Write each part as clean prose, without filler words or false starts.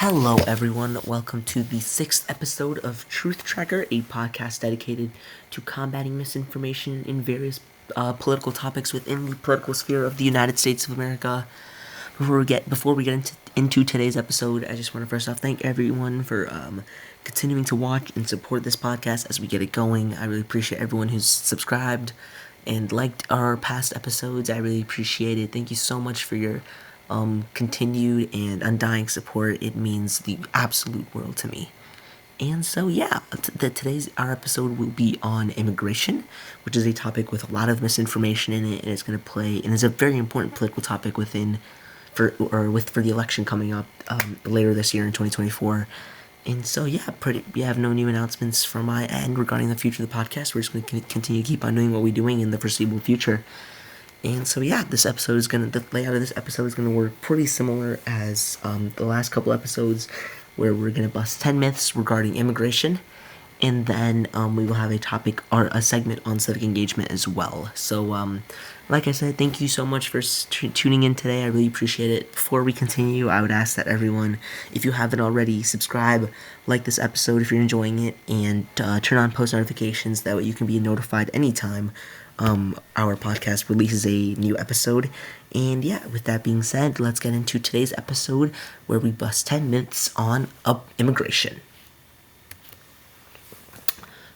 Hello, everyone. Welcome to the sixth episode of Truth Tracker, a podcast dedicated to combating misinformation in various political topics within the political sphere of the United States of America. Before we get into today's episode, I just want to first off thank everyone for continuing to watch and support this podcast as we get it going. I really appreciate everyone who's subscribed and liked our past episodes. I really appreciate it. Thank you so much for your continued and undying support. It means the absolute world to me. And so, yeah, today's our episode will be on immigration, which is a topic with a lot of misinformation in it, and it's going to play and is a very important political topic for the election coming up later this year in 2024. And so, yeah, we have no new announcements from my end regarding the future of the podcast. We're just going to continue to keep on doing what we're doing in the foreseeable future. And so, yeah, the layout of this episode is gonna work pretty similar as the last couple episodes, where we're gonna bust 10 myths regarding immigration, and then we will have a topic or a segment on civic engagement as well. So, like I said, thank you so much for tuning in today. I really appreciate it. Before we continue, I would ask that everyone, if you haven't already, subscribe, like this episode if you're enjoying it, and turn on post notifications. That way you can be notified anytime our podcast releases a new episode. And yeah, with that being said, let's get into today's episode where we bust 10 myths on immigration.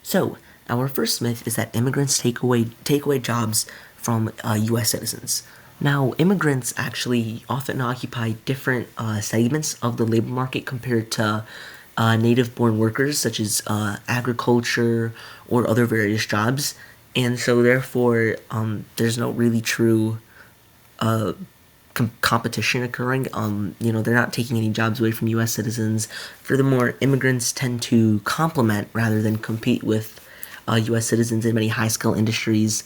So, our first myth is that immigrants take away jobs from U.S. citizens. Now, immigrants actually often occupy different segments of the labor market compared to native-born workers, such as agriculture or other various jobs. And so, therefore, there's no really true competition occurring. They're not taking any jobs away from U.S. citizens. Furthermore, immigrants tend to complement rather than compete with U.S. citizens in many high-skill industries.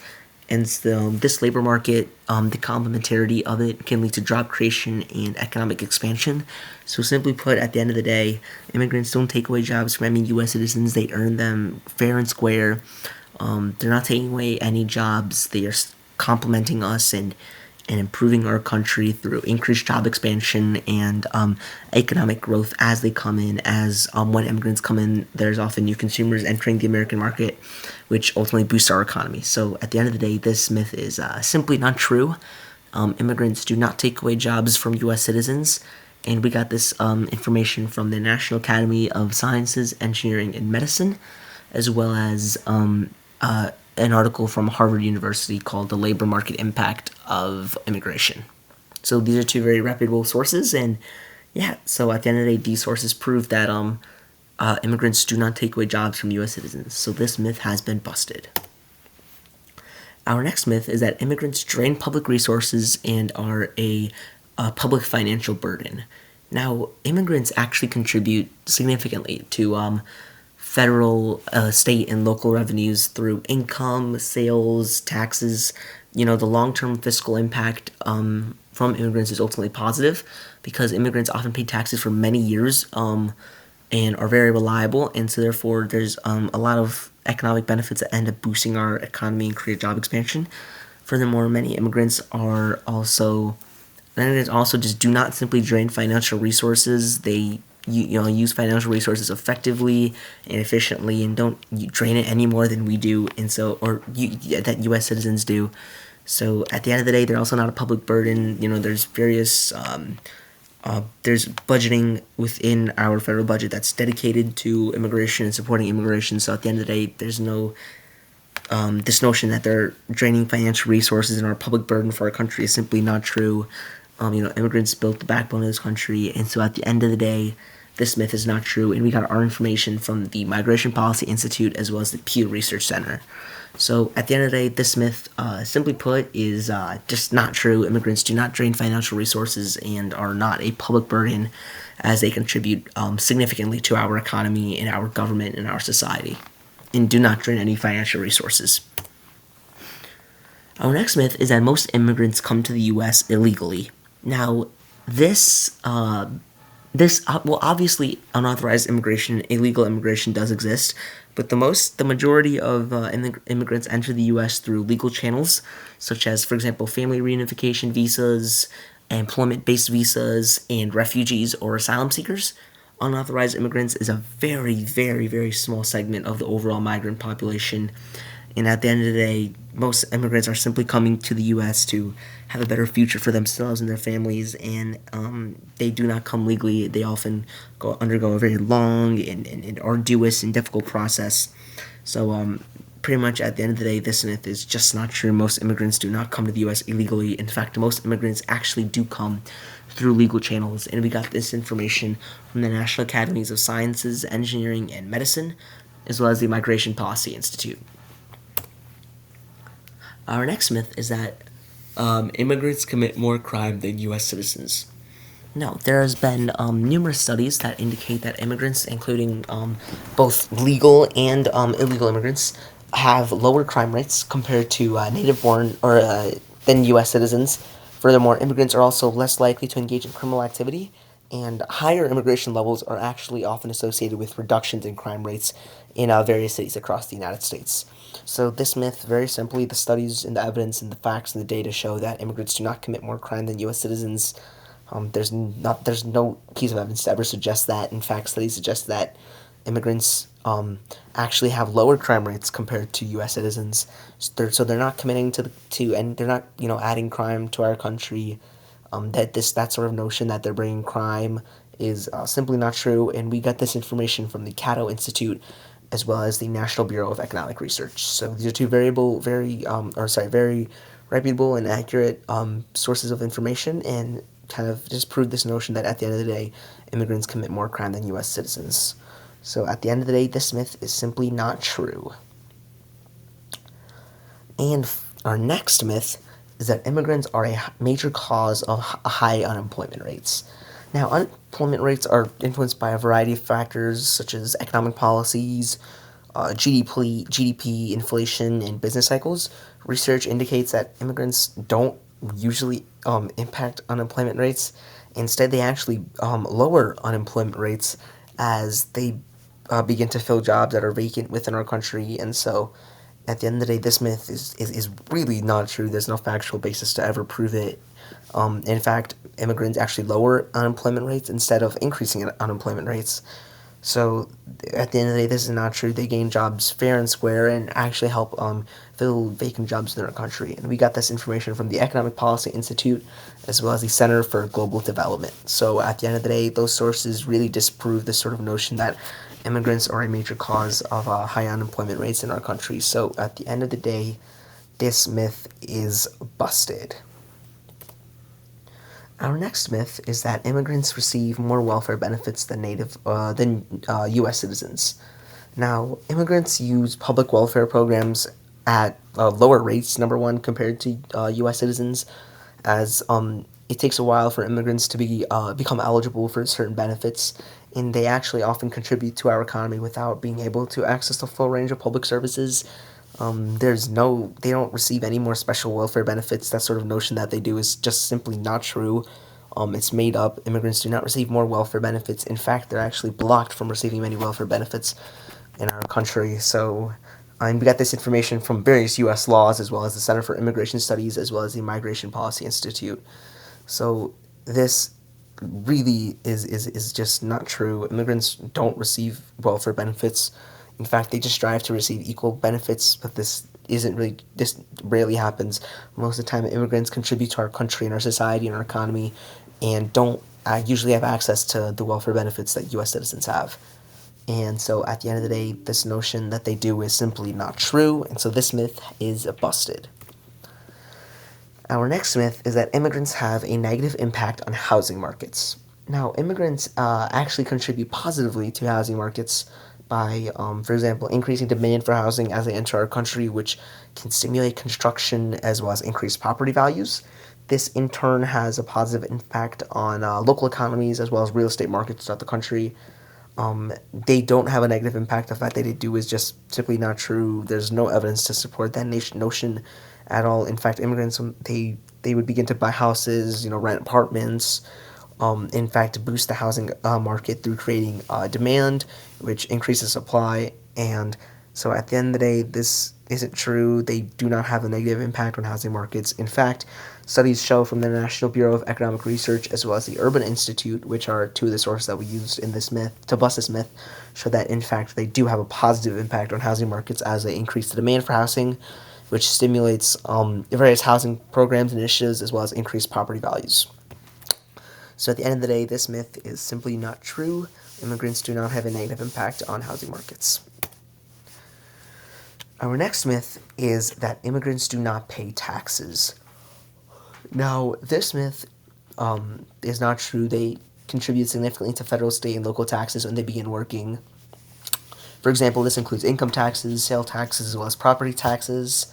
And so this labor market, the complementarity of it can lead to job creation and economic expansion. So simply put, at the end of the day, immigrants don't take away jobs from any U.S. citizens. They earn them fair and square. They're not taking away any jobs. They are complementing us and improving our country through increased job expansion and economic growth as they come in. As when immigrants come in, there's often new consumers entering the American market, which ultimately boosts our economy. So at the end of the day, this myth is simply not true. Immigrants do not take away jobs from U.S. citizens. And we got this information from the National Academy of Sciences, Engineering, and Medicine, as well as an article from Harvard University called The Labor Market Impact of Immigration. So these are two very reputable sources, and yeah, so at the end of the day, these sources prove that immigrants do not take away jobs from U.S. citizens. So this myth has been busted. Our next myth is that immigrants drain public resources and are a public financial burden. Now, immigrants actually contribute significantly to federal, state, and local revenues through income, sales, taxes. The long-term fiscal impact from immigrants is ultimately positive because immigrants often pay taxes for many years and are very reliable, and so therefore there's a lot of economic benefits that end up boosting our economy and create job expansion. Furthermore, many immigrants also just do not simply drain financial resources. They use financial resources effectively and efficiently, and don't drain it any more than we do, and so that U.S. citizens do. So at the end of the day, they're also not a public burden. There's various there's budgeting within our federal budget that's dedicated to immigration and supporting immigration. So at the end of the day, there's no this notion that they're draining financial resources and are a public burden for our country is simply not true. Immigrants built the backbone of this country, and so at the end of the day, this myth is not true, and we got our information from the Migration Policy Institute as well as the Pew Research Center. So at the end of the day, this myth, simply put, is just not true. Immigrants do not drain financial resources and are not a public burden, as they contribute significantly to our economy and our government and our society, and do not drain any financial resources. Our next myth is that most immigrants come to the U.S. illegally. Now, obviously, unauthorized immigration, illegal immigration does exist, but the majority of immigrants enter the U.S. through legal channels, such as, for example, family reunification visas, employment-based visas, and refugees or asylum seekers. Unauthorized immigrants is a very, very, very small segment of the overall migrant population. And at the end of the day, most immigrants are simply coming to the U.S. to have a better future for themselves and their families, and they do not come legally. They often undergo a very long and arduous and difficult process. So, pretty much at the end of the day, this myth is just not true. Most immigrants do not come to the U.S. illegally. In fact, most immigrants actually do come through legal channels, and we got this information from the National Academies of Sciences, Engineering, and Medicine, as well as the Migration Policy Institute. Our next myth is that immigrants commit more crime than U.S. citizens. No, there has been numerous studies that indicate that immigrants, including both legal and illegal immigrants, have lower crime rates compared to native-born or than U.S. citizens. Furthermore, immigrants are also less likely to engage in criminal activity, and higher immigration levels are actually often associated with reductions in crime rates in various cities across the United States. So this myth, very simply, the studies and the evidence and the facts and the data show that immigrants do not commit more crime than U.S. citizens. There's no piece of evidence to ever suggest that. In fact, studies suggest that immigrants actually have lower crime rates compared to U.S. citizens. So they're not committing and they're not adding crime to our country. That sort of notion that they're bringing crime is simply not true. And we got this information from the Cato Institute as well as the National Bureau of Economic Research. So these are two very reputable and accurate sources of information, and kind of just prove this notion that at the end of the day, immigrants commit more crime than U.S. citizens. So at the end of the day, this myth is simply not true. And our next myth is that immigrants are a major cause of high unemployment rates. Now, unemployment rates are influenced by a variety of factors such as economic policies, GDP, inflation, and business cycles. Research indicates that immigrants don't usually impact unemployment rates. Instead, they actually lower unemployment rates as they begin to fill jobs that are vacant within our country. And so, at the end of the day, this myth is really not true. There's no factual basis to ever prove it. In fact, immigrants actually lower unemployment rates instead of increasing unemployment rates. So at the end of the day, this is not true. They gain jobs fair and square and actually help fill vacant jobs in our country. And we got this information from the Economic Policy Institute as well as the Center for Global Development. So at the end of the day, those sources really disprove this sort of notion that immigrants are a major cause of high unemployment rates in our country. So at the end of the day, this myth is busted. Our next myth is that immigrants receive more welfare benefits than U.S. citizens. Now, immigrants use public welfare programs at lower rates, number one, compared to U.S. citizens, as it takes a while for immigrants to become eligible for certain benefits, and they actually often contribute to our economy without being able to access the full range of public services. They don't receive any more special welfare benefits. That sort of notion that they do is just simply not true. It's made up. Immigrants do not receive more welfare benefits. In fact, they're actually blocked from receiving many welfare benefits in our country. So, we got this information from various U.S. laws, as well as the Center for Immigration Studies, as well as the Migration Policy Institute. So, this really is just not true. Immigrants don't receive welfare benefits. In fact, they just strive to receive equal benefits, but this rarely happens. Most of the time, immigrants contribute to our country and our society and our economy and don't usually have access to the welfare benefits that U.S. citizens have. And so at the end of the day, this notion that they do is simply not true, and so this myth is busted. Our next myth is that immigrants have a negative impact on housing markets. Now, immigrants actually contribute positively to housing markets by, for example, increasing demand for housing as they enter our country, which can stimulate construction as well as increase property values. This, in turn, has a positive impact on local economies as well as real estate markets throughout the country. They don't have a negative impact. The fact that they do is just simply not true. There's no evidence to support that notion at all. In fact, immigrants, they would begin to buy houses, rent apartments, in fact, boost the housing market through creating demand, which increases supply. And so at the end of the day, this isn't true. They do not have a negative impact on housing markets. In fact, Studies show from the National Bureau of Economic Research as well as the Urban Institute, which are two of the sources that we used in this myth to bust this myth, show that in fact they do have a positive impact on housing markets as they increase the demand for housing, which stimulates various housing programs and initiatives as well as increased property values. So at the end of the day, this myth is simply not true. Immigrants do not have a negative impact on housing markets. Our next myth is that immigrants do not pay taxes. Now, this myth is not true. They contribute significantly to federal, state, and local taxes when they begin working. For example, this includes income taxes, sale taxes, as well as property taxes.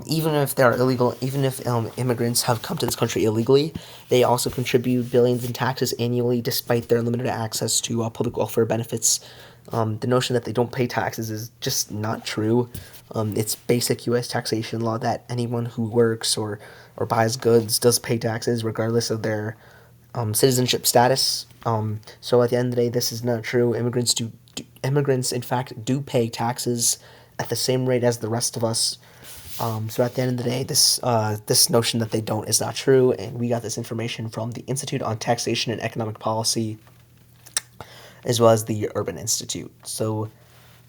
Even if they are illegal, even if immigrants have come to this country illegally, they also contribute billions in taxes annually, despite their limited access to public welfare benefits. The notion that they don't pay taxes is just not true. It's basic U.S. taxation law that anyone who works or buys goods does pay taxes, regardless of their citizenship status. So at the end of the day, this is not true. Immigrants, in fact, do pay taxes at the same rate as the rest of us. So at the end of the day, this notion that they don't is not true, and we got this information from the Institute on Taxation and Economic Policy, as well as the Urban Institute. So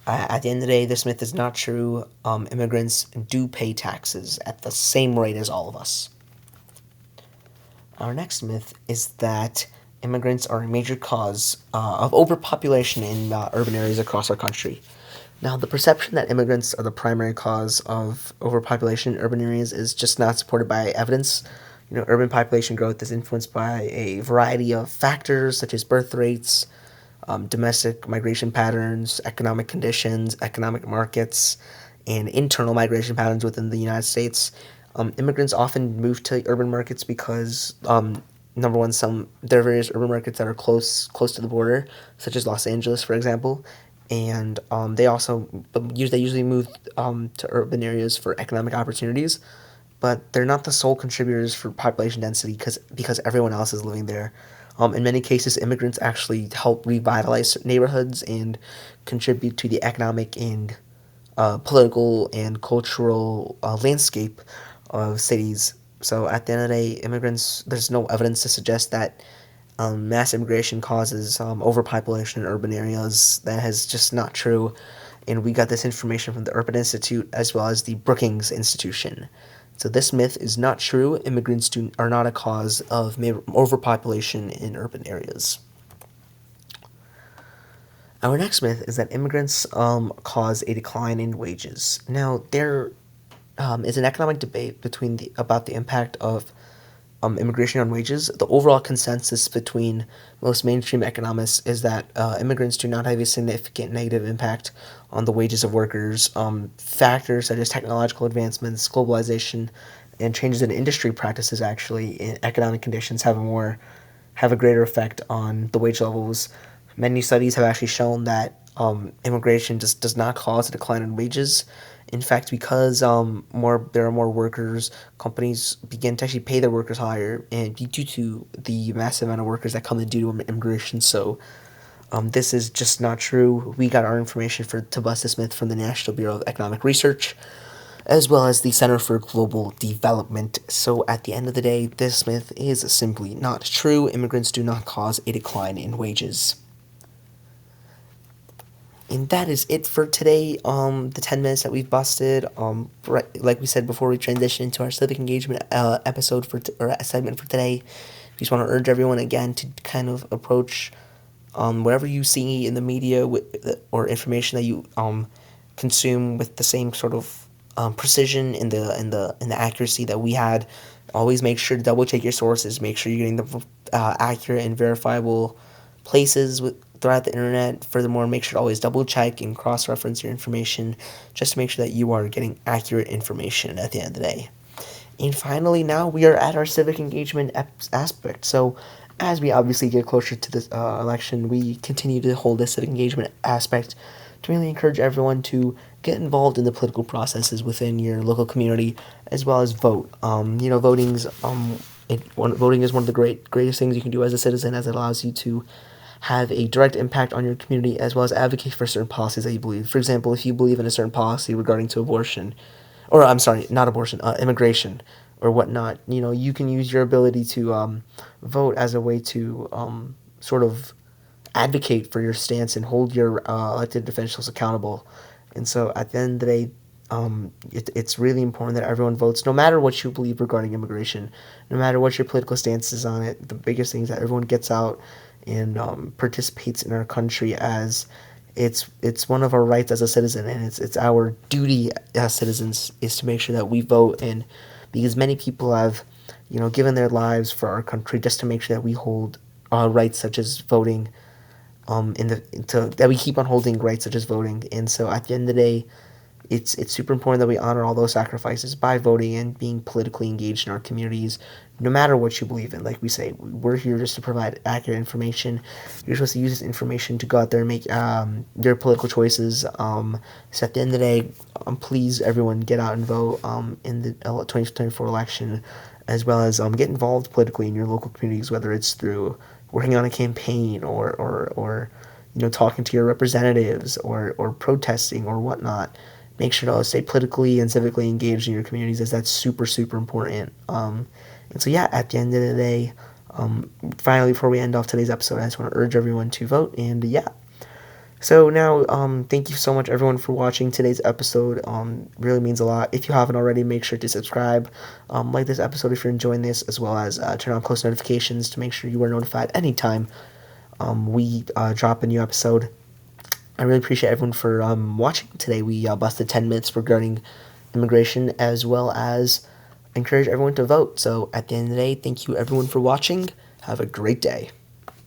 at the end of the day, this myth is not true. Immigrants do pay taxes at the same rate as all of us. Our next myth is that immigrants are a major cause of overpopulation in urban areas across our country. Now, the perception that immigrants are the primary cause of overpopulation in urban areas is just not supported by evidence. Urban population growth is influenced by a variety of factors such as birth rates, domestic migration patterns, economic conditions, economic markets, and internal migration patterns within the United States. Immigrants often move to urban markets because, number one, there are various urban markets that are close to the border, such as Los Angeles, for example, and they usually move to urban areas for economic opportunities, but they're not the sole contributors for population density because everyone else is living there. In many cases, immigrants actually help revitalize neighborhoods and contribute to the economic and political and cultural landscape of cities. So at the end of the day, there's no evidence to suggest that mass immigration causes overpopulation in urban areas. That is just not true. And we got this information from the Urban Institute as well as the Brookings Institution. So this myth is not true. Immigrants are not a cause of overpopulation in urban areas. Our next myth is that immigrants cause a decline in wages. Now, there is an economic debate about the impact of immigration on wages. The overall consensus between most mainstream economists is that immigrants do not have a significant negative impact on the wages of workers. Factors such as technological advancements, globalization, and changes in industry practices actually in economic conditions have a greater effect on the wage levels. Many studies have actually shown that immigration just does not cause a decline in wages. In fact, because there are more workers, companies begin to actually pay their workers higher, and due to the massive amount of workers that come in due to immigration. So this is just not true. We got our information to bust this myth from the National Bureau of Economic Research, as well as the Center for Global Development. So at the end of the day, this myth is simply not true. Immigrants do not cause a decline in wages. And that is it for today. The 10 minutes that we've busted. Like we said before, we transition into our civic engagement episode or segment for today. We just want to urge everyone again to kind of approach whatever you see in the media or information that you consume with the same sort of precision and the accuracy that we had. Always make sure to double check your sources. Make sure you're getting the accurate and verifiable places throughout the internet. Furthermore, make sure to always double check and cross reference your information just to make sure that you are getting accurate information at the end of the day. And finally, now we are at our civic engagement aspect. So, as we obviously get closer to this election, we continue to hold this civic engagement aspect to really encourage everyone to get involved in the political processes within your local community, as well as vote. Voting is one of the greatest things you can do as a citizen, as it allows you to have a direct impact on your community, as well as advocate for certain policies that you believe. For example, if you believe in a certain policy regarding to abortion, or I'm sorry, not abortion, immigration, or whatnot, you can use your ability to vote as a way to sort of advocate for your stance and hold your elected officials accountable. And so at the end of the day, it's really important that everyone votes, no matter what you believe regarding immigration, no matter what your political stance is on it. The biggest thing is that everyone gets out and participates in our country, as it's one of our rights as a citizen, and it's our duty as citizens is to make sure that we vote. And because many people have given their lives for our country just to make sure that we hold rights such as voting, that we keep on holding rights such as voting. And so at the end of the day, it's super important that we honor all those sacrifices by voting and being politically engaged in our communities, no matter what you believe in. Like we say, we're here just to provide accurate information. You're supposed to use this information to go out there and make your political choices. So at the end of the day, please everyone get out and vote in the 2024 election, as well as get involved politically in your local communities, whether it's through working on a campaign or talking to your representatives or protesting or whatnot. Make sure to stay politically and civically engaged in your communities, as that's super, super important. And so, yeah, at the end of the day, finally, before we end off today's episode, I just want to urge everyone to vote. And yeah. So now, thank you so much, everyone, for watching today's episode. Really means a lot. If you haven't already, make sure to subscribe, like this episode if you're enjoying this, as well as turn on post notifications to make sure you are notified anytime we drop a new episode. I really appreciate everyone for watching today. We busted 10 minutes regarding immigration, as well as encourage everyone to vote. So at the end of the day, thank you everyone for watching. Have a great day.